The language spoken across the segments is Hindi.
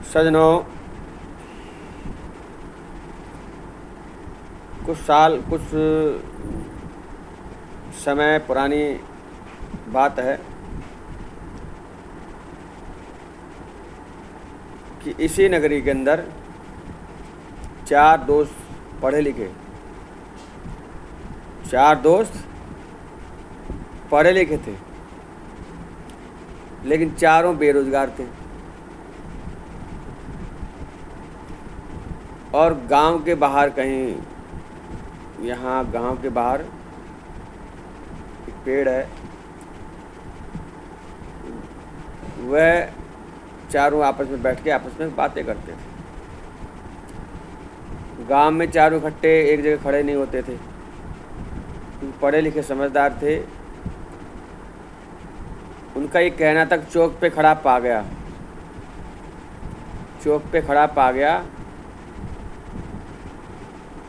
सजनों, कुछ समय पुरानी बात है कि इसी नगरी के अंदर 4 दोस्त पढ़े लिखे, 4 दोस्त पढ़े लिखे थे, लेकिन चारों बेरोजगार थे। और गांव के बाहर कहीं, यहाँ गांव के बाहर एक पेड़ है, वह चारों आपस में बैठ के आपस में बातें करते थे। गांव में चारों इकट्ठे एक जगह खड़े नहीं होते थे, पढ़े लिखे समझदार थे। उनका ये कहना तक चौक पे खड़ा पा गया, चौक पे खड़ा पा गया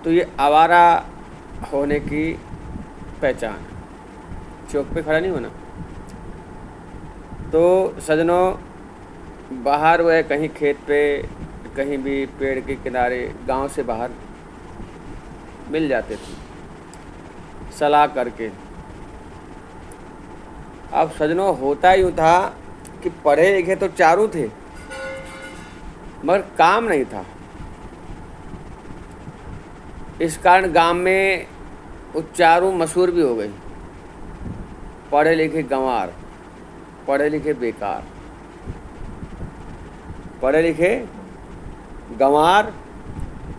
तो ये आवारा होने की पहचान। चौक पे खड़ा नहीं होना। तो सजनों, बाहर वह कहीं खेत पे, कहीं भी पेड़ के किनारे, गांव से बाहर मिल जाते थे सलाह करके। अब सजनों, होता यूँ था कि पढ़े लिखे तो चारों थे, मगर काम नहीं था। इस कारण गांव में वो चारों मशहूर भी हो गई, पढ़े लिखे गंवार, पढ़े लिखे बेकार, पढ़े लिखे गंवार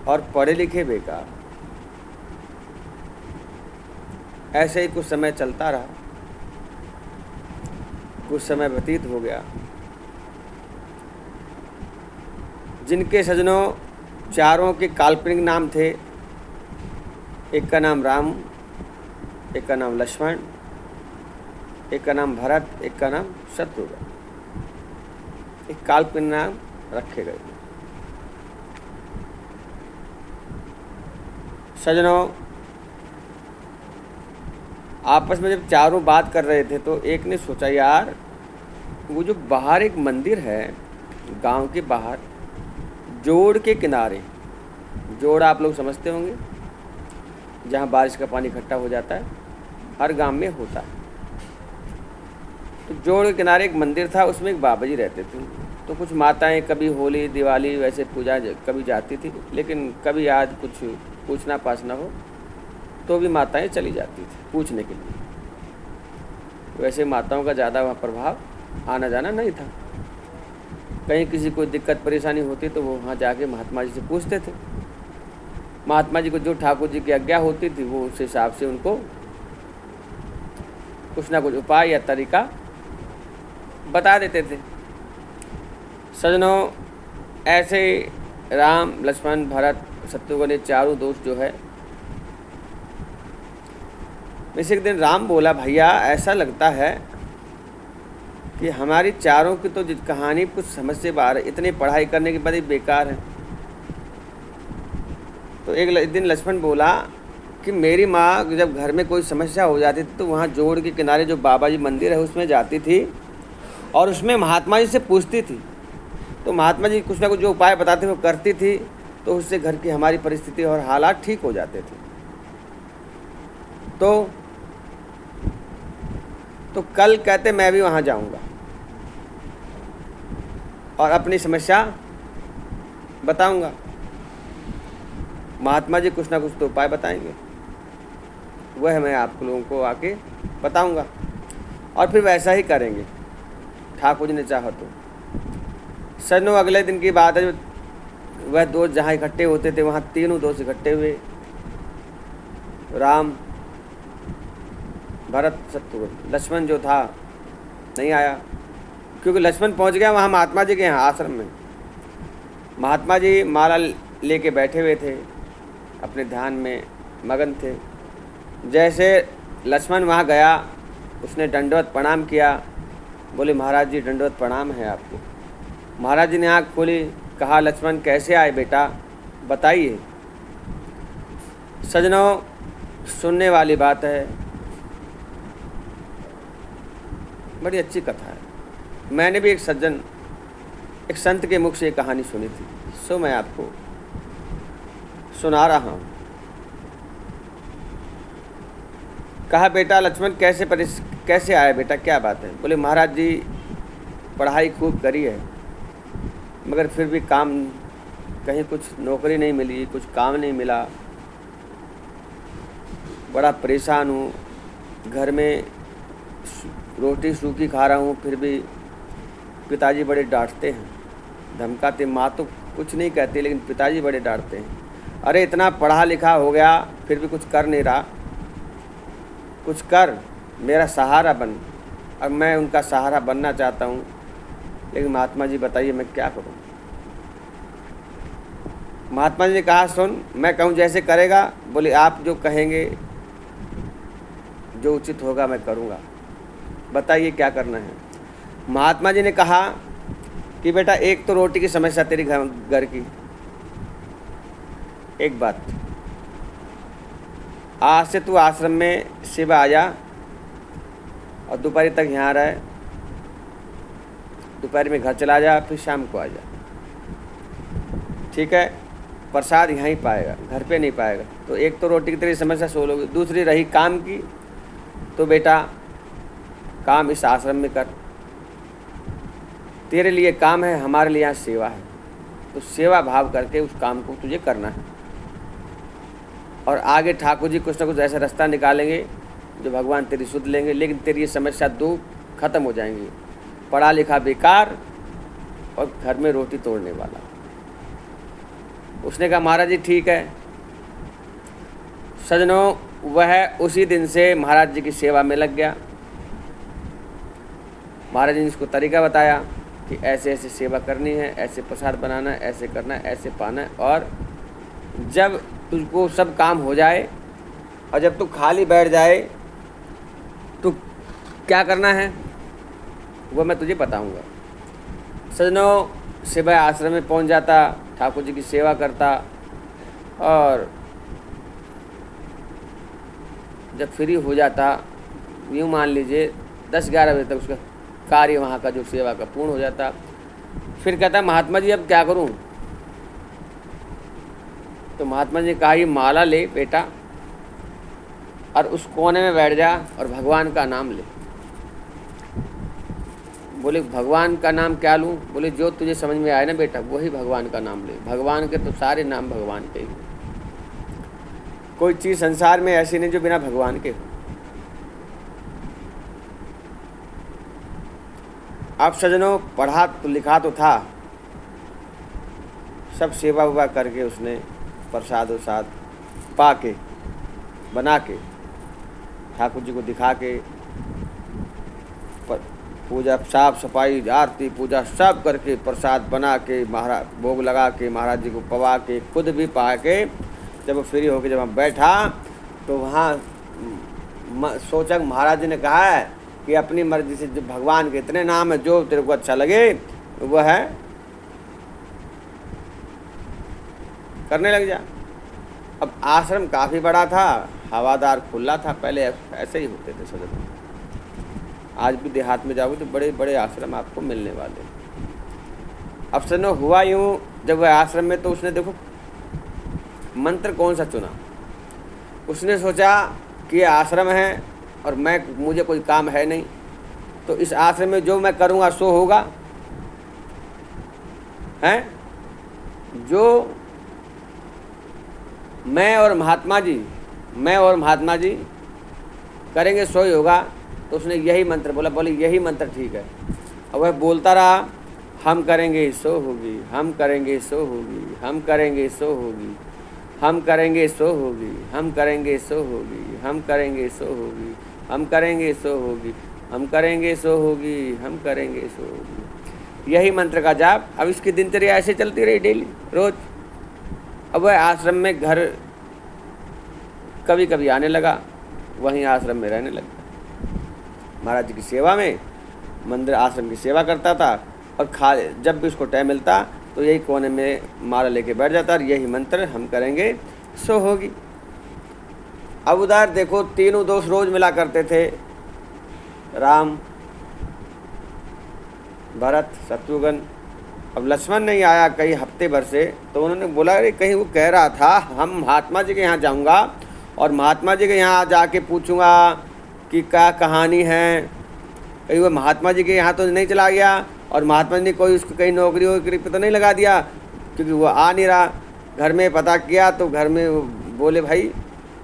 और पढ़े लिखे बेकार। ऐसे ही कुछ समय चलता रहा, कुछ समय व्यतीत हो गया। जिनके सजनों चारों के काल्पनिक नाम थे, एक का नाम राम, एक का नाम लक्ष्मण, एक का नाम भरत, एक का नाम शत्रुघ्न। एक काल्पनिक नाम रखे गए। सजनों, आपस में जब चारों बात कर रहे थे तो एक ने सोचा, यार वो जो बाहर एक मंदिर है गांव के बाहर, जोड़ के किनारे, जोड़ आप लोग समझते होंगे, जहाँ बारिश का पानी इकट्ठा हो जाता है, हर गांव में होता है। तो जोड़ के किनारे एक मंदिर था, उसमें एक बाबा जी रहते थे। तो कुछ माताएं कभी होली दिवाली वैसे पूजा कभी जाती थी, लेकिन कभी आज कुछ पूछना पाछना हो तो भी माताएं चली जाती थी पूछने के लिए। वैसे माताओं का ज़्यादा वहाँ प्रभाव आना जाना नहीं था। कहीं किसी को दिक्कत परेशानी होती तो वो वहाँ जाके महात्मा जी से पूछते थे। महात्मा जी को जो ठाकुर जी की आज्ञा होती थी वो उस हिसाब से उनको कुछ ना कुछ उपाय या तरीका बता देते थे। सजनों, ऐसे राम लक्ष्मण भरत शत्रुघ्न ये चारों दोस्त जो है, वैसे एक दिन राम बोला, भैया ऐसा लगता है कि हमारी चारों की तो कहानी कुछ समझ से बाहर है, इतनी पढ़ाई करने के बाद ही बेकार है। तो एक दिन लक्ष्मण बोला कि मेरी माँ जब घर में कोई समस्या हो जाती थी तो वहाँ जोड़ के किनारे जो बाबा जी मंदिर है उसमें जाती थी और उसमें महात्मा जी से पूछती थी। तो महात्मा जी कुछ ना कुछ जो उपाय बताते वो करती थी, तो उससे घर की हमारी परिस्थिति और हालात ठीक हो जाते थे। तो कल कहते मैं भी वहाँ जाऊँगा और अपनी समस्या बताऊँगा। महात्मा जी कुछ ना कुछ तो उपाय बताएंगे, वह मैं आप लोगों को आके बताऊंगा और फिर वैसा ही करेंगे ठाकुर जी ने चाहा तो। सजनों, अगले दिन की बात है, वह दोस्त जहाँ इकट्ठे होते थे वहाँ तीनों दोस्त इकट्ठे हुए, राम भरत शत्रुघ्न। लक्ष्मण जो था नहीं आया, क्योंकि लक्ष्मण पहुँच गया वहाँ महात्मा जी के यहाँ आश्रम में। महात्मा जी माला लेके बैठे हुए थे, अपने ध्यान में मगन थे। जैसे लक्ष्मण वहाँ गया, उसने दंडवत प्रणाम किया। बोले, महाराज जी दंडवत प्रणाम है आपको। महाराज जी ने आँख खोली, कहा, लक्ष्मण कैसे आए बेटा, बताइए। सजनों, सुनने वाली बात है, बड़ी अच्छी कथा है। मैंने भी एक सज्जन एक संत के मुख से ये कहानी सुनी थी, सो मैं आपको सुना रहा हूँ। कहा, बेटा लक्ष्मण कैसे आए बेटा, क्या बात है? बोले, महाराज जी पढ़ाई खूब करी है, मगर फिर भी काम, कहीं कुछ नौकरी नहीं मिली, कुछ काम नहीं मिला, बड़ा परेशान हूँ। घर में रोटी सूखी खा रहा हूँ, फिर भी पिताजी बड़े डांटते हैं, धमकाते। माँ तो कुछ नहीं कहती, लेकिन पिताजी बड़े डांटते हैं। अरे इतना पढ़ा लिखा हो गया, फिर भी कुछ कर नहीं रहा, कुछ कर, मेरा सहारा बन। अब मैं उनका सहारा बनना चाहता हूँ, लेकिन महात्मा जी बताइए मैं क्या करूँ? महात्मा जी ने कहा, सुन, मैं कहूँ जैसे करेगा। बोले, आप जो कहेंगे, जो उचित होगा मैं करूँगा, बताइए क्या करना है? महात्मा जी ने कहा कि बेटा, एक तो रोटी की समस्या तेरी घर की, एक बात, आज से तू आश्रम में सुबह आ जा और दोपहर तक यहाँ रहे, दोपहर में घर चला जा, फिर शाम को आ जा, ठीक है? प्रसाद यहाँ ही पाएगा, घर पे नहीं पाएगा। तो एक तो रोटी की तेरी समस्या सोल्व होगी। दूसरी रही काम की, तो बेटा काम इस आश्रम में कर, तेरे लिए काम है, हमारे लिए यहाँ सेवा है, तो सेवा भाव करके उस काम को तुझे करना है। और आगे ठाकुर जी कुछ ना कुछ ऐसा रास्ता निकालेंगे जो भगवान तेरी सुध लेंगे, लेकिन तेरी ये समस्या दो खत्म हो जाएंगी, पढ़ा लिखा बेकार और घर में रोटी तोड़ने वाला। उसने कहा, महाराज जी ठीक है। सजनों, वह उसी दिन से महाराज जी की सेवा में लग गया। महाराज जी ने इसको तरीका बताया कि ऐसे ऐसे सेवा करनी है, ऐसे प्रसाद बनाना है, ऐसे करना है, ऐसे पाना है। और जब तुझको सब काम हो जाए और जब तू खाली बैठ जाए तो क्या करना है वो मैं तुझे बताऊंगा। सजनों, सुबह आश्रम में पहुंच जाता, ठाकुर जी की सेवा करता, और जब फ्री हो जाता, यूँ मान लीजिए 10-11 बजे तक उसका कार्य वहाँ का जो सेवा का पूर्ण हो जाता। फिर कहता, महात्मा जी अब क्या करूँ? तो महात्मा जी ने कहा, ये माला ले बेटा और उस कोने में बैठ जा और भगवान का नाम ले। बोले, भगवान का नाम क्या लूँ? बोले, जो तुझे समझ में आए ना बेटा, वही भगवान का नाम ले। भगवान के तो सारे नाम भगवान के ही, कोई चीज़ संसार में ऐसी नहीं जो बिना भगवान के हो। अब सजनों, पढ़ा तो लिखा तो था, सब सेवा वेवा करके उसने प्रसाद उसाद पा के बना के ठाकुर जी को दिखा के पूजा, साफ सफाई, आरती पूजा सब करके प्रसाद बना के महाराज भोग लगा के महाराज जी को पवा के खुद भी पा के जब वो फ्री होके जब हम बैठा तो वहाँ सोचा महाराज जी ने कहा है कि अपनी मर्जी से जो भगवान के इतने नाम है, जो तेरे को अच्छा लगे वह है करने लग जा। अब आश्रम काफ़ी बड़ा था, हवादार खुला था, पहले ऐसे ही होते थे सदन। आज भी देहात में जाओगे तो बड़े बड़े आश्रम आपको मिलने वाले। अब सनो हुआ यूँ, जब वह आश्रम में, तो उसने देखो मंत्र कौन सा चुना। उसने सोचा कि आश्रम है और मुझे कोई काम है नहीं, तो इस आश्रम में जो मैं करूँगा सो होगा, हैं? जो मैं और महात्मा जी करेंगे सो ही होगा। तो उसने यही मंत्र बोला, बोले यही मंत्र ठीक है। और वह बोलता रहा, हम करेंगे सो होगी, हम करेंगे सो होगी, हम करेंगे सो होगी, हम करेंगे सो होगी, हम करेंगे सो होगी, हम करेंगे सो होगी, हम करेंगे सो होगी, हम करेंगे सो होगी, हम करेंगे सो होगी। यही मंत्र का जाप। अब इसकी दिनचर्या ऐसे चलती रही डेली रोज। अब वह आश्रम में घर कभी कभी आने लगा, वहीं आश्रम में रहने लगा। महाराज जी की सेवा में मंदिर आश्रम की सेवा करता था, और जब भी उसको टाइम मिलता तो यही कोने में माला लेके बैठ जाता और यही मंत्र, हम करेंगे सो होगी। अब उधर देखो तीनों दोस्त रोज मिला करते थे, राम, भरत, शत्रुघ्न अब लक्ष्मण नहीं आया कई हफ्ते भर से, तो उन्होंने बोला अरे कहीं वो कह रहा था हम महात्मा जी के यहाँ जाऊँगा और महात्मा जी के यहाँ जाके पूछूंगा कि क्या कहानी है, कहीं वो महात्मा जी के यहाँ तो नहीं चला गया और महात्मा जी ने कोई उसको कहीं नौकरी वोकरी पे तो नहीं लगा दिया, क्योंकि वो आ नहीं रहा। घर में पता किया तो घर में वो बोले भाई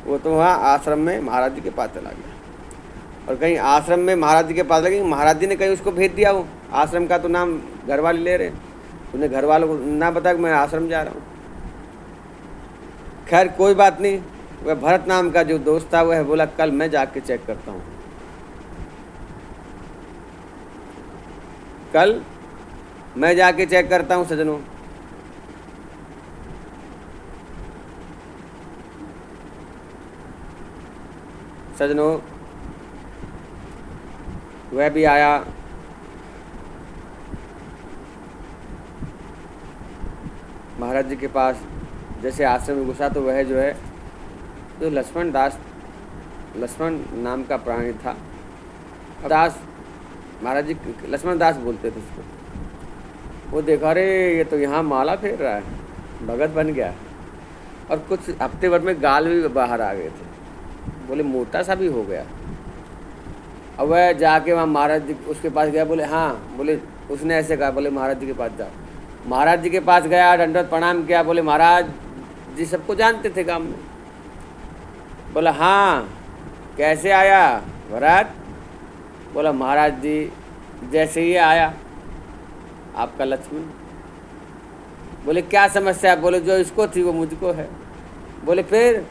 वो तो वहाँ आश्रम में महाराज जी के पास चला गया, और कहीं आश्रम में महाराज जी के पास लगे, महाराज जी ने कहीं उसको भेज दिया। वो आश्रम का तो नाम घर वाले ले रहे, उन्हें घर वालों को ना बता कि मैं आश्रम जा रहा हूँ। खैर कोई बात नहीं, वह भरत नाम का जो दोस्त था वह बोला कल मैं जाके चेक करता हूँ, कल मैं जाके चेक करता हूँ। सजनों, वह भी आया। महाराज जी के पास जैसे आश्रम में घुसा तो वह जो है जो लक्ष्मण नाम का प्राणी था, दास, महाराज जी लक्ष्मण दास बोलते थे उसको। वो देखा अरे ये तो यहाँ माला फेर रहा है, भगत बन गया, और कुछ हफ्ते भर में गाल भी बाहर आ गए थे, बोले मोटा सा भी हो गया। अब वह जाके वहाँ महाराज जी उसके पास गया, बोले हाँ, बोले उसने ऐसे कहा, बोले महाराज जी के पास जाओ। महाराज जी के पास गया, दंडवत प्रणाम किया, बोले महाराज जी सबको जानते थे गांव में। बोला हाँ कैसे आया भरत? बोला महाराज जी जैसे ही आया आपका लक्ष्मण। बोले क्या समस्या? बोले जो इसको थी वो मुझको है। बोले फिर?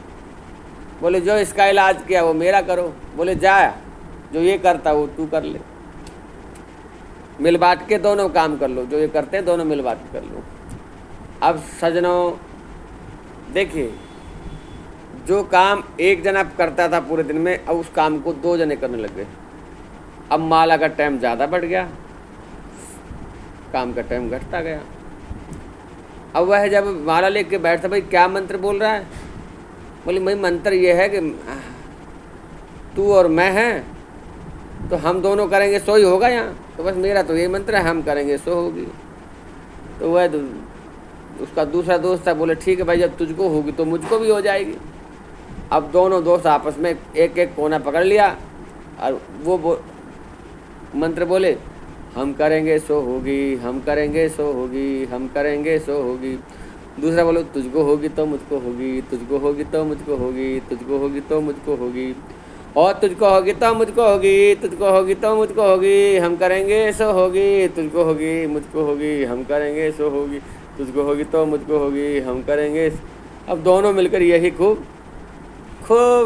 बोले जो इसका इलाज किया वो मेरा करो। बोले जा, जो ये करता वो तू कर ले, मिल बांट के दोनों काम कर लो, जो ये करते हैं दोनों मिल बांट के कर लो। अब सजनों देखिए, जो काम एक जना करता था पूरे दिन में, अब उस काम को 2 जने करने लग गए। अब माला का टाइम ज़्यादा बढ़ गया, काम का टाइम घटता गया। अब वह जब माला लेके बैठता, भाई क्या मंत्र बोल रहा है? बोले भाई मंत्र ये है कि तू और मैं हैं तो हम दोनों करेंगे सो ही होगा यहाँ, तो बस मेरा तो यही मंत्र है, हम करेंगे सो होगी। तो वह उसका दूसरा दोस्त था, बोले ठीक है भाई जब तुझको होगी तो मुझको भी हो जाएगी। अब दोनों दोस्त आपस में एक एक कोना पकड़ लिया और वो मंत्र बोले हम करेंगे सो होगी, हम करेंगे सो होगी, हम करेंगे सो होगी। दूसरा बोलो तुझको होगी तो मुझको होगी, तुझको होगी तो मुझको होगी, तुझको होगी तो मुझको होगी, और तुझको होगी तो मुझको होगी, तुझको होगी तो मुझको होगी, हम करेंगे सो होगी, तुझको होगी मुझको होगी, हम करेंगे सो होगी, तुझको होगी तो मुझको होगी, हम करेंगे। अब दोनों मिलकर यही खूब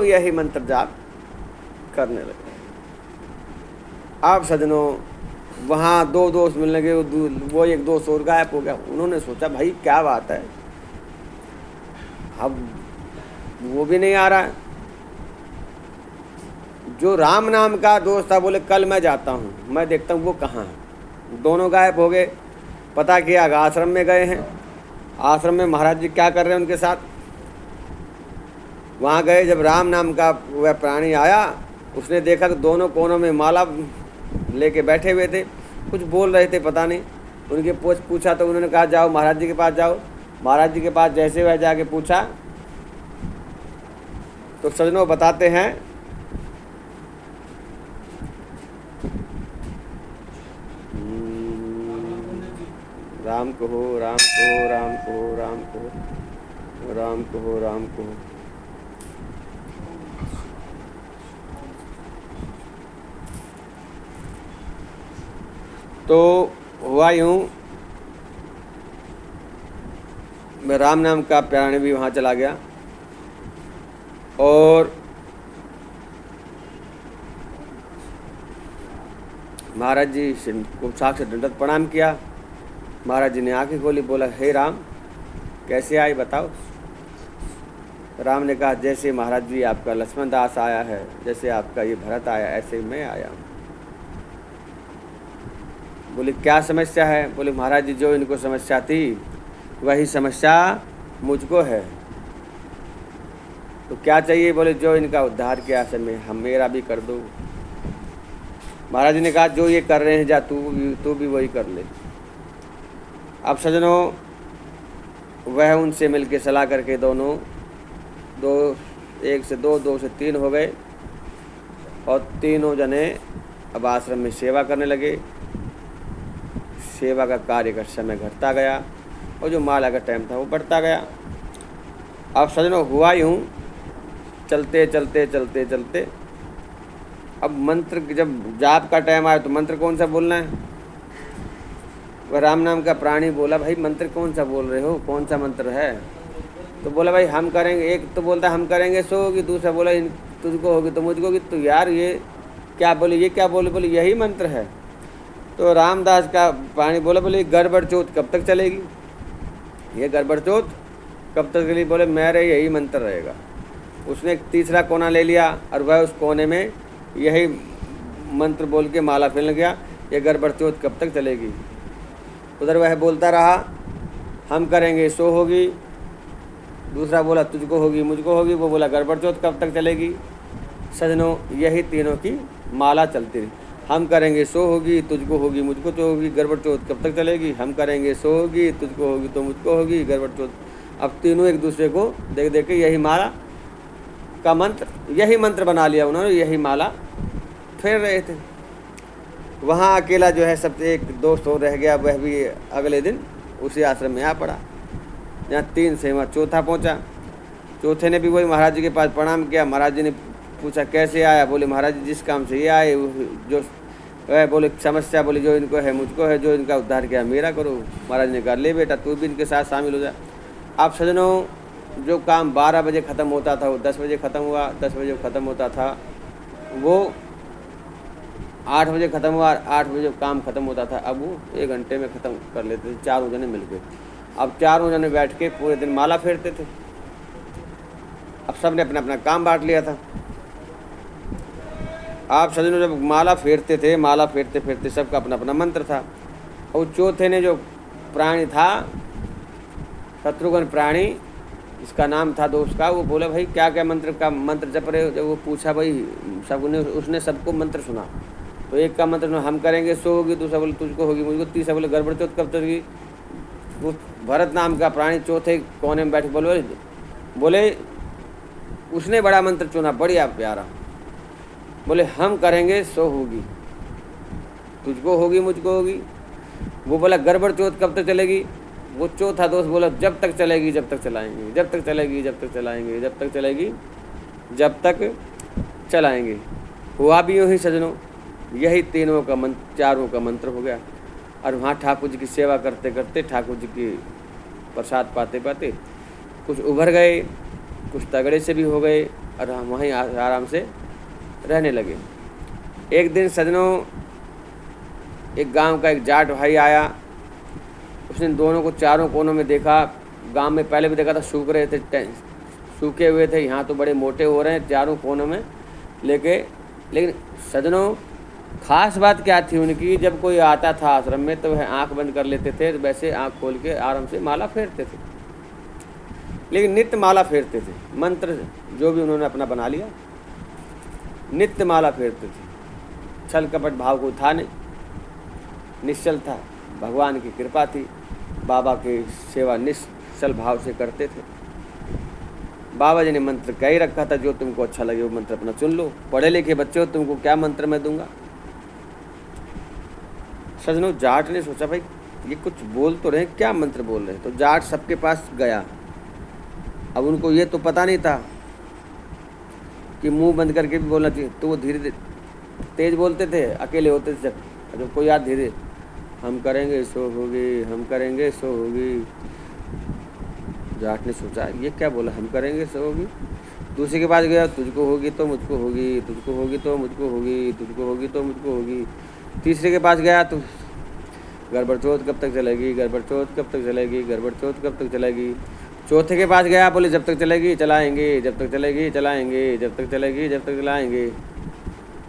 यही मंत्र जाप करने लगे। अब सजनों वहाँ 2 दोस्त मिलने लगे, वो एक दोस्त और गायब हो गया। उन्होंने सोचा भाई क्या बात है, अब वो भी नहीं आ रहा है। जो राम नाम का दोस्त था बोले कल मैं जाता हूँ, मैं देखता हूँ वो कहाँ है। दोनों गायब हो गए। पता किया आश्रम में गए हैं, आश्रम में महाराज जी क्या कर रहे हैं उनके साथ। वहाँ गए, जब राम नाम का वह प्राणी आया, उसने देखा कि दोनों कोनों में माला लेके बैठे हुए थे, कुछ बोल रहे थे पता नहीं। उनके पूछा तो उन्होंने कहा जाओ महाराज जी के पास जाओ। महाराज जी के पास जैसे वह जाके पूछा तो सजनों बताते हैं राम कहो, राम कहो, राम कहो, राम कहो, राम कहो, राम कहो। तो हुआ यूँ, मैं राम नाम का प्राणी भी वहाँ चला गया और महाराज जी को साक्षात दंडवत प्रणाम किया। महाराज जी ने आंखें खोली, बोला हे राम कैसे आए बताओ। राम ने कहा जैसे महाराज जी आपका लक्ष्मण दास आया है, जैसे आपका ये भरत आया, ऐसे मैं आया हूँ। बोले क्या समस्या है? बोले महाराज जी जो इनको समस्या थी वही समस्या मुझको है। तो क्या चाहिए? बोले जो इनका उद्धार किया समय हम मेरा भी कर दो। महाराज जी ने कहा जो ये कर रहे हैं जा तू भी वही कर ले। अब सज्जनों, वह उनसे मिल के सलाह करके दोनों एक से दो से तीन हो गए और तीनों जने अब आश्रम में सेवा करने लगे। सेवा का कार्य का समय घटता गया और जो माला का टाइम था वो बढ़ता गया। अब सज्जनों, हुआ यूँ, चलते चलते चलते चलते अब मंत्र जब जाप का टाइम आया तो मंत्र कौन सा बोलना है? वह राम नाम का प्राणी बोला, भाई मंत्र कौन सा बोल रहे हो, कौन सा मंत्र है? तो बोला भाई हम करेंगे। एक तो बोलता हम करेंगे सो होगी, दूसरा बोला तुझको होगी तो मुझको होगी। तो यार ये क्या बोले, ये क्या बोले? बोले यही मंत्र है। तो रामदास का प्राणी बोला, बोले गड़बड़ चौथ कब तक चलेगी, ये गड़बड़ चौथ कब तक चलेगी? बोले मेरे यही मंत्र रहेगा। उसने एक तीसरा कोना ले लिया और वह उस कोने में यही मंत्र बोल के माला फेंक गया, ये गड़बड़ चौथ कब तक चलेगी। उधर वह बोलता रहा हम करेंगे सो होगी। दूसरा बोला तुझको होगी मुझको होगी। वो बोला गड़बड़ चौथ कब तक चलेगी। सजनों, यही तीनों की माला चलती रही। हम करेंगे सो होगी, तुझको होगी मुझको तो होगी, गड़बड़ चौथ कब तक चलेगी। हम करेंगे सो होगी, तुझको होगी तो मुझको होगी, गड़बड़ चौथ। अब तीनों एक दूसरे को देख देख के यही माला का मंत्र, यही मंत्र बना लिया उन्होंने, यही माला फेर रहे थे। वहाँ अकेला जो है सब एक दोस्त और रह गया, वह भी अगले दिन उसी आश्रम में आ पड़ा। जहाँ तीन से वहाँ चौथा पहुँचा। चौथे ने भी वही महाराज जी के पास प्रणाम किया। महाराज जी ने पूछा कैसे आया? बोले महाराज जी जिस काम से ये आए, जो वह बोले समस्या, बोले जो इनको है मुझको है, जो इनका उद्धार किया मेरा करो। महाराज ने कहा ले बेटा तू भी इनके साथ शामिल हो जा। आप सजनों, जो काम 12 बजे ख़त्म होता था वो 10 बजे ख़त्म हुआ, 10 बजे ख़त्म होता था वो 8 बजे ख़त्म हुआ, 8 बजे काम ख़त्म होता था। अब वो 1 घंटे में ख़त्म कर लेते थे चारों जने मिलके। अब चारों जने बैठ के पूरे दिन माला फेरते थे। अब सब ने अपना अपना काम बांट लिया था। आप सजनों जब माला फेरते थे, माला फेरते फेरते सबका अपना अपना मंत्र था। और चौथे ने जो प्राणी था, शत्रुघ्न प्राणी इसका नाम था दोस्त का, वो बोला भाई क्या क्या मंत्र का मंत्र जप रहे हो? जब वो पूछा भाई सबने, उसने सबको मंत्र सुना। तो एक का मंत्र हम करेंगे सो होगी, दूसरा बोले तुझको होगी मुझको, तीसरा बोले गड़बड़ चौथ कब तक होगी। वो भरत नाम का प्राणी चौथे कोने में बैठ बोले उसने बड़ा मंत्र चुना, बढ़िया प्यारा। बोले हम करेंगे सो होगी, तुझको होगी मुझको होगी। वो बोला गड़बड़ चौथ कब तक चलेगी। वो चौथा दोस्त बोला जब तक चलेगी जब तक चलाएंगे, जब तक चलेगी जब तक चलाएंगे, जब तक चलेगी जब तक चलाएंगे। हुआ भी यूँ ही सजनों, यही तीनों का मंत्र, चारों का मंत्र हो गया। और वहाँ ठाकुर जी की सेवा करते करते, ठाकुर जी की प्रसाद पाते पाते कुछ उभर गए, कुछ तगड़े से भी हो गए और हम वहीं आराम से रहने लगे। एक दिन सजनों, एक गांव का एक जाट भाई आया। उसने दोनों को चारों कोनों में देखा। गांव में पहले भी देखा था सूख रहे थे, सूखे हुए थे, यहाँ तो बड़े मोटे हो रहे हैं चारों कोनों में लेके। लेकिन सजनों, खास बात क्या थी उनकी, जब कोई आता था आश्रम में तो वह आंख बंद कर लेते थे, वैसे आंख खोल के आराम से माला फेरते थे। लेकिन नित्य माला फेरते थे, मंत्र जो भी उन्होंने अपना बना लिया, नित्य माला फेरते थे। छल कपट भाव को था नहीं, निश्चल था, भगवान की कृपा थी। बाबा की सेवा निश्चल भाव से करते थे। बाबा जी ने मंत्र कह ही रखा था, जो तुमको अच्छा लगे वो मंत्र अपना चुन लो। पढ़े लिखे बच्चे हो, तुमको क्या मंत्र मैं दूंगा। सजनों, जाट ने सोचा भाई ये कुछ बोल तो रहे, क्या मंत्र बोल रहे हैं। तो जाट सबके पास गया। अब उनको ये तो पता नहीं था कि मुंह बंद करके भी बोलना चाहिए, तो वो धीरे धीरे तेज बोलते थे, अकेले होते थे जब कोई याद धीरे हम करेंगे सो होगी, हम करेंगे सो होगी। जाट ने सोचा ये क्या बोला, हम करेंगे सो होगी। दूसरे के पास गया, तुझको होगी तो मुझको होगी, तुझको होगी तो मुझको होगी, तुझको होगी तो मुझको होगी। तीसरे के पास गया तो गड़बड़ चौथ कब तक चलेगी, गड़बड़ चौथ कब तक चलेगी, गड़बड़ चौथ कब तक चलेगी। चौथे के पास गया, बोले जब तक चलेगी चलाएंगे, जब तक चलेगी चलाएंगे, जब तक चलेगी जब तक चलाएंगे।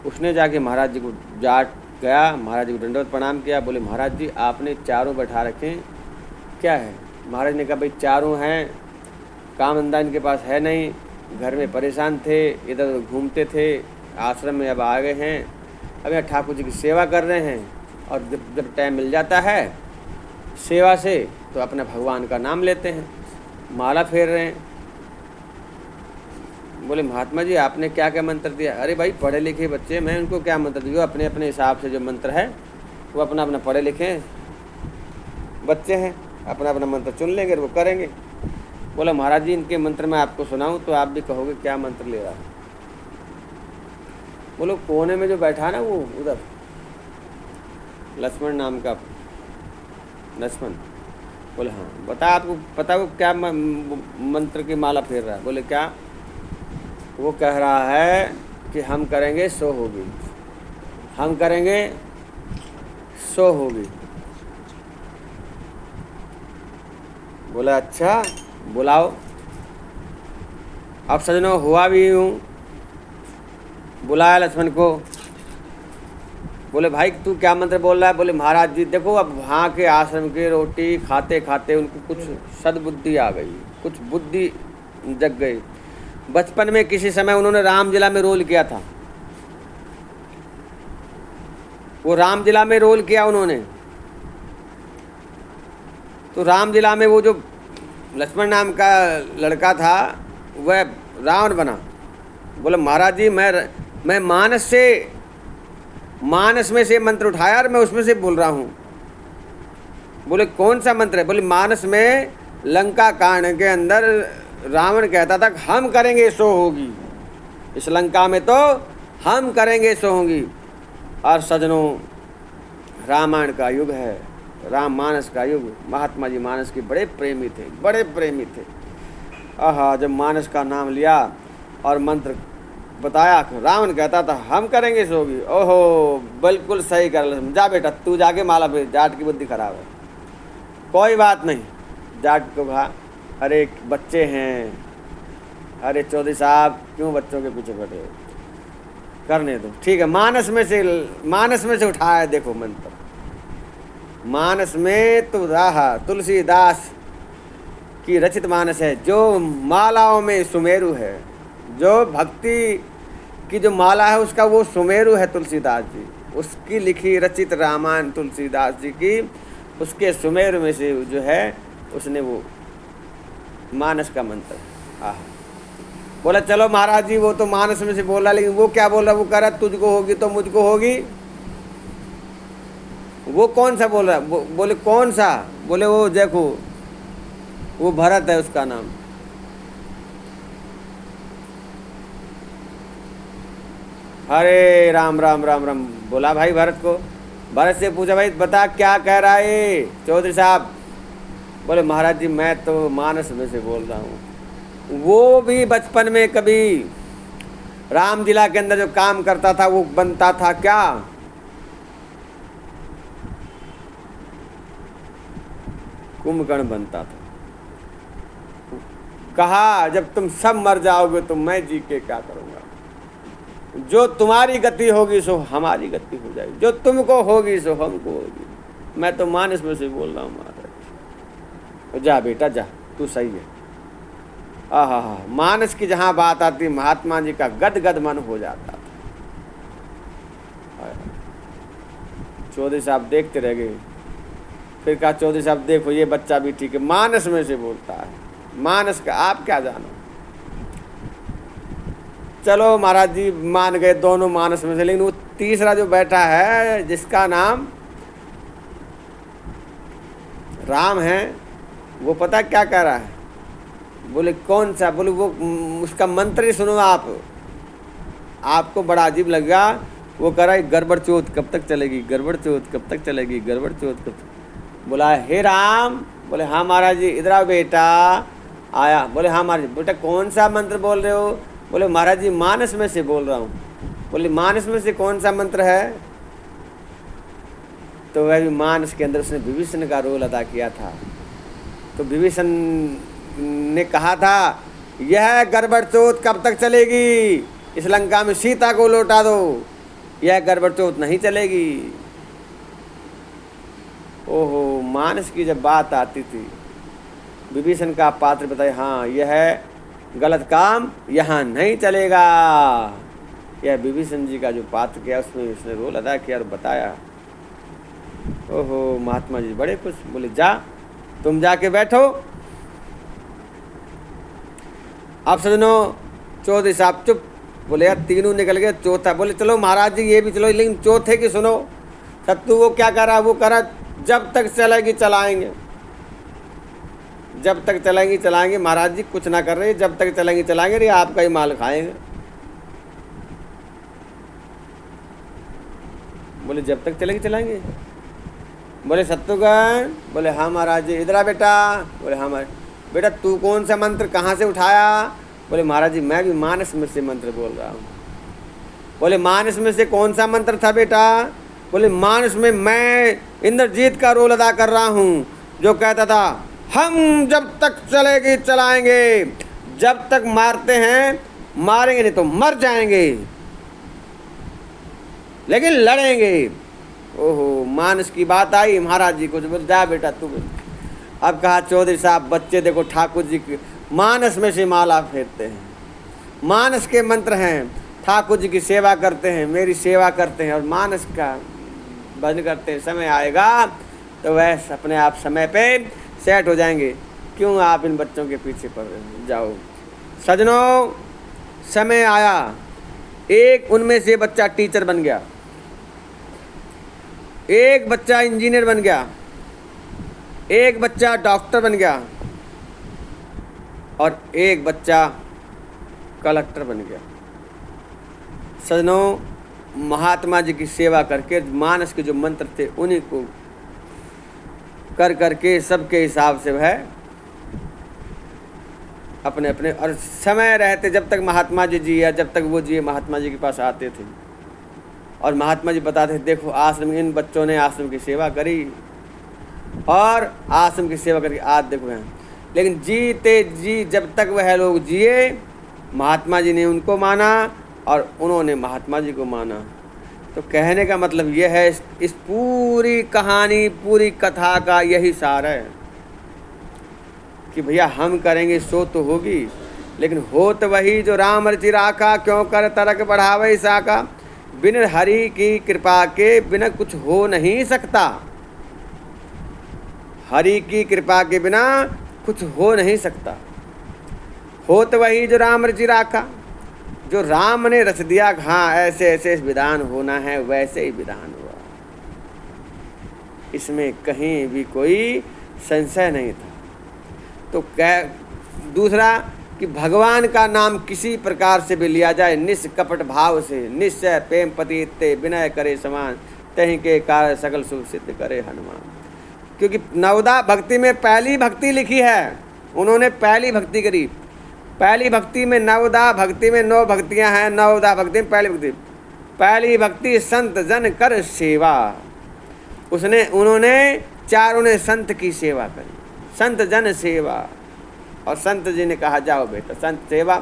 उसने जाके महाराज जी को, जाट गया, महाराज जी को दंडवत प्रणाम किया। बोले महाराज जी आपने चारों बैठा रखे क्या है। महाराज ने कहा भाई चारों हैं, काम धंधा इनके पास है नहीं, घर में परेशान थे, इधर उधर घूमते थे, आश्रम में अब आ गए हैं, अब यहाँ ठाकुर जी की सेवा कर रहे हैं। और जब जब टाइम मिल जाता है सेवा से तो अपने भगवान का नाम लेते हैं, माला फेर रहे हैं। बोले महात्मा जी आपने क्या क्या मंत्र दिया? अरे भाई पढ़े लिखे बच्चे, मैं उनको क्या मंत्र दिया? अपने अपने हिसाब से जो मंत्र है वो अपना अपना पढ़े लिखे बच्चे हैं, अपना अपना मंत्र चुन लेंगे, वो करेंगे। बोला महाराज जी इनके मंत्र मैं आपको सुनाऊं तो आप भी कहोगे क्या मंत्र ले रहा है। बोलो कोने में जो बैठा ना वो उधर लक्ष्मण नाम का लक्ष्मण, बोले हाँ बता, आपको पता वो क्या मंत्र की माला फेर रहा है? बोले क्या? वो कह रहा है कि हम करेंगे सो होगी, हम करेंगे सो होगी। बोला अच्छा बुलाओ। अब सजनों हुआ भी यूँ, बुलाया लक्ष्मण को। बोले भाई तू क्या मंत्र बोल रहा है? बोले महाराज जी देखो अब वहाँ के आश्रम की रोटी खाते खाते उनको कुछ सद्बुद्धि आ गई, कुछ बुद्धि जग गई। बचपन में किसी समय उन्होंने राम जिला में रोल किया था, वो राम जिला में रोल किया उन्होंने, तो राम जिला में वो जो लक्ष्मण नाम का लड़का था वह रावण बना। बोले महाराज जी मैं मानस में से मंत्र उठाया और मैं उसमें से बोल रहा हूँ। बोले कौन सा मंत्र है? बोले मानस में लंका कांड के अंदर रावण कहता था हम करेंगे सो होगी, इस लंका में तो हम करेंगे सो होगी। और सजनों रामायण का युग है, राम मानस का युग। महात्मा जी मानस के बड़े प्रेमी थे, बड़े प्रेमी थे। आहा जब मानस का नाम लिया और मंत्र बताया, रावण कहता था हम करेंगे सोगी। ओहो बिल्कुल सही कर, जा बेटा तू जाके माला फेर, जाट की बुद्धि खराब है। कोई बात नहीं, जाट को कहा अरे बच्चे हैं, अरे चौधरी साहब क्यों बच्चों के पीछे बैठे हो, करने दो। ठीक है, मानस में से उठाया देखो मंत्र, मानस में तो रहा तुलसीदास की रचित मानस है, जो मालाओं में सुमेरु है, जो भक्ति की जो माला है उसका वो सुमेरु है तुलसीदास जी। उसकी लिखी रचित रामायण तुलसीदास जी की, उसके सुमेरु में से जो है उसने वो मानस का मंत्र। बोला चलो महाराज जी वो तो मानस में से बोला, लेकिन वो क्या बोल रहा? वो कह रहा तुझको होगी तो मुझको होगी। वो कौन सा बोल रहा? बोले कौन सा? बोले वो देखो वो भरत है उसका नाम। हरे राम राम राम राम। बोला भाई भरत को, भरत से पूछा भाई बता क्या कह रहा है चौधरी साहब? बोले महाराज जी मैं तो मानस में से बोल रहा हूँ। वो भी बचपन में कभी राम जिला के अंदर जो काम करता था वो बनता था क्या? कुंभकर्ण बनता था। कहा जब तुम सब मर जाओगे तो मैं जी के क्या करूँगा? जो तुम्हारी गति होगी सो हमारी गति हो जाएगी, जो तुमको होगी सो हमको होगी। मैं तो मानस में से बोल रहा हूँ महाराज। जा बेटा जा, तू सही है। आहा मानस की जहाँ बात आती महात्मा जी का गद गद मन हो जाता था। चौधरी साहब देखते रह गए। फिर कहा चौधरी साहब देखो ये बच्चा भी ठीक है, मानस में से बोलता है, मानस का आप क्या जानो। चलो महाराज जी मान गए, दोनों मानस में से। लेकिन वो तीसरा जो बैठा है जिसका नाम राम है, वो पता क्या कह रहा है? बोले कौन सा? बोले वो उसका मंत्र ही सुनो आपको बड़ा अजीब लगेगा। वो कह रहा है गड़बड़ चौथ कब तक चलेगी, गड़बड़ चौथ कब तक चलेगी, गड़बड़ चौथ कब तक। बोला हे राम। बोले हाँ महाराज जी। इधर आओ बेटा। आया। बोले हाँ महाराज जी। बेटा कौन सा मंत्र बोल रहे हो? बोले महाराज जी मानस में से बोल रहा हूँ। बोले मानस में से कौन सा मंत्र है? तो वह भी मानस के अंदर उसने विभीषण का रोल अदा किया था। तो विभीषण ने कहा था यह गड़बड़ चौथ कब तक चलेगी, इस लंका में सीता को लौटा दो, यह गड़बड़ चौथ नहीं चलेगी। ओहो मानस की जब बात आती थी विभीषण का पात्र बताए हाँ यह गलत काम यहाँ नहीं चलेगा। यह विभीषण जी का जो पात्र किया उसमें उसने रोल अदा किया और बताया। ओहो, महात्मा जी बड़े खुश, बोले जा तुम जाके बैठो। अब सजनों चौधरी साहब चुप, बोले यार तीनों निकल गए, चौथा बोले चलो महाराज जी ये भी चलो, लेकिन चौथे की सुनो। सत्तू वो क्या करा, वो करा जब तक चलेगी चलाएंगे, जब तक चलेंगी चलाएंगे, महाराज जी कुछ ना कर रहे, जब तक चलेंगी चलाएंगे, रे आपका ही माल खाएंगे। बोले जब तक चलेंगी चलाएंगे। बोले सत्तूगण, बोले हाँ महाराज जी। इधर आ बेटा, बोले हाँ महाराज। बेटा तू कौन सा मंत्र कहाँ से उठाया? बोले महाराज जी मैं भी मानस में से मंत्र बोल रहा हूँ। बोले मानस में से कौन सा मंत्र था बेटा? बोले मानस में मैं इंद्रजीत का रोल अदा कर रहा हूँ, जो कहता था हम जब तक चलेगी चलाएंगे, जब तक मारते हैं मारेंगे नहीं तो मर जाएंगे, लेकिन लड़ेंगे। ओहो, मानस की बात आई, महाराज जी को बोले जा बेटा तू। अब कहा चौधरी साहब बच्चे देखो ठाकुर जी की मानस में से माला फेरते हैं, मानस के मंत्र हैं, ठाकुर जी की सेवा करते हैं, मेरी सेवा करते हैं और मानस का भजन करते हैं। समय आएगा तो वह अपने आप समय पे सेट हो जाएंगे। क्यों आप इन बच्चों के पीछे पड़ रहे हैं? जाओ सजनों, समय आया, एक उनमें से बच्चा टीचर बन गया, एक बच्चा इंजीनियर बन गया, एक बच्चा डॉक्टर बन गया और एक बच्चा कलेक्टर बन गया। सजनों, महात्मा जी की सेवा करके मानस के जो मंत्र थे उन्हीं को कर करके सबके हिसाब से वह अपने अपने, और समय रहते जब तक महात्मा जी जिए, जब तक वो जिए महात्मा जी के पास आते थे और महात्मा जी बताते थे देखो आश्रम, इन बच्चों ने आश्रम की सेवा करी और आश्रम की सेवा करके आज देखो हैं। लेकिन जीते जी जब तक वह लोग जिए, महात्मा जी ने उनको माना और उन्होंने महात्मा जी को माना। तो कहने का मतलब यह है, इस पूरी कहानी, पूरी कथा का यही सार है कि भैया हम करेंगे सो तो होगी, लेकिन हो तो वही जो राम रचि राखा, क्यों कर तरक बढ़ावे साका, बिन हरि की कृपा के बिना कुछ हो नहीं सकता। हरि की कृपा के बिना कुछ हो नहीं सकता। हो तो वही जो राम रचि राखा, जो राम ने रच दिया, हाँ ऐसे ऐसे विधान होना है वैसे ही विधान हुआ, इसमें कहीं भी कोई संशय नहीं था। तो दूसरा कि भगवान का नाम किसी प्रकार से भी लिया जाए निष्कपट भाव से, निश्चय प्रेम पति इत्ते विनय करे समान, तहीं के कार्य सकल सुख सिद्ध करे हनुमान। क्योंकि नवदा भक्ति में पहली भक्ति लिखी है, उन्होंने पहली भक्ति करी। पहली भक्ति में नवदा भक्ति में 9 भक्तियां हैं, नवदा भक्ति में पहली भक्ति संत जन कर सेवा। उन्होंने चारों ने संत की सेवा करी, संत जन सेवा, और संत जी ने कहा जाओ बेटा संत सेवा।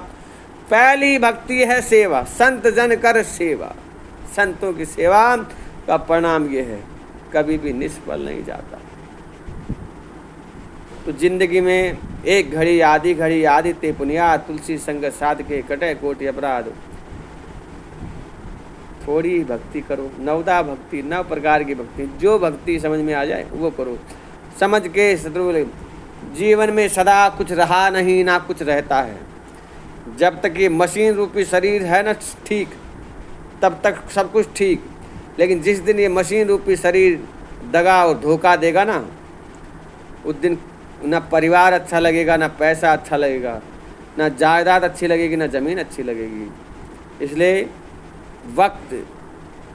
पहली भक्ति है सेवा, संत जन कर सेवा। संतों की सेवा का परिणाम ये है कभी भी निष्फल नहीं जाता। तो जिंदगी में एक घड़ी आदि ते पुनिया, तुलसी संग साध के कटे कोटि अपराध। थोड़ी भक्ति करो, नवदा भक्ति, 9 प्रकार की भक्ति, जो भक्ति समझ में आ जाए वो करो। समझ के शत्रु, जीवन में सदा कुछ रहा नहीं ना कुछ रहता है। जब तक ये मशीन रूपी शरीर है ना ठीक, तब तक सब कुछ ठीक। लेकिन जिस दिन ये मशीन रूपी शरीर दगा और धोखा देगा ना, उस दिन ना परिवार अच्छा लगेगा, ना पैसा अच्छा लगेगा, ना जायदाद अच्छी लगेगी, ना ज़मीन अच्छी लगेगी। इसलिए वक्त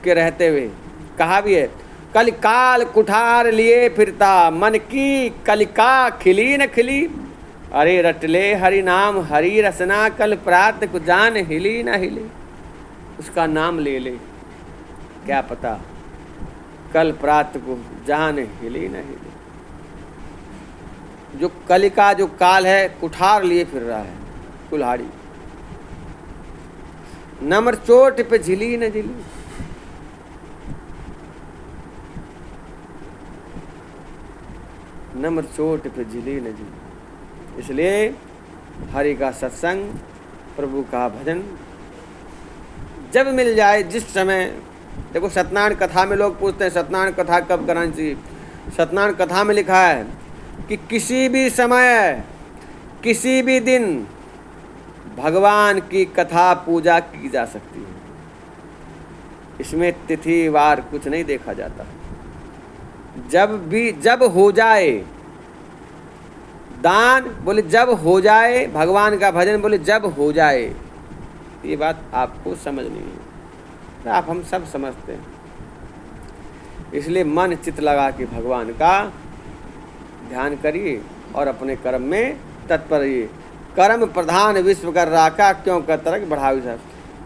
के रहते हुए कहा भी है, कलिकाल कुठार लिए फिरता, मन की कलिका खिली न खिली। अरे रटले हरि नाम हरि रसना, कल प्रात को जान हिली न हिली। उसका नाम ले ले, क्या पता कल प्रात को जान हिली न हिली। जो कलिका जो काल है कुठार लिए फिर रहा है, कुल्हाड़ी, नमर चोट पे झिली न झिली। नम्र चोट पे झिली न झिली। इसलिए हरि का सत्संग, प्रभु का भजन जब मिल जाए, जिस समय देखो सत्यनारायण कथा में लोग पूछते हैं सत्यनारायण कथा कब करानी चाहिए। सत्यनारायण कथा में लिखा है कि किसी भी समय किसी भी दिन भगवान की कथा पूजा की जा सकती है। इसमें तिथि वार कुछ नहीं देखा जाता। जब हो जाए दान, बोले जब हो जाए, भगवान का भजन, बोले जब हो जाए। ये बात आपको समझनी है, आप हम सब समझते हैं। इसलिए मन चित्त लगा के भगवान का ध्यान करिए और अपने कर्म में तत्पर रहिए। कर्म प्रधान विश्व कर राखा, क्यों कर तरक बढ़ावी सब।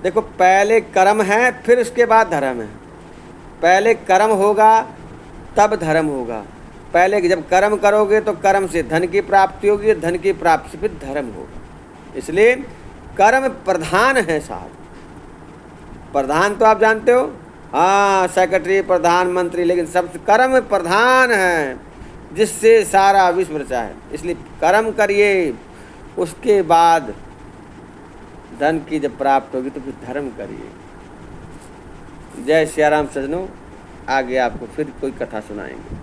देखो पहले कर्म है, फिर उसके बाद धर्म है। पहले कर्म होगा तब धर्म होगा। पहले जब कर्म करोगे तो कर्म से धन की प्राप्ति होगी, धन की प्राप्ति से फिर धर्म होगा। इसलिए कर्म प्रधान है साहब। प्रधान तो आप जानते हो, हाँ, सेक्रेटरी, प्रधानमंत्री, लेकिन सबसे कर्म प्रधान है जिससे सारा विश्व रचा है। इसलिए कर्म करिए, उसके बाद धन की जब प्राप्त होगी तो फिर धर्म करिए। जय सिया राम सजनों, आगे आपको फिर कोई कथा सुनाएंगे।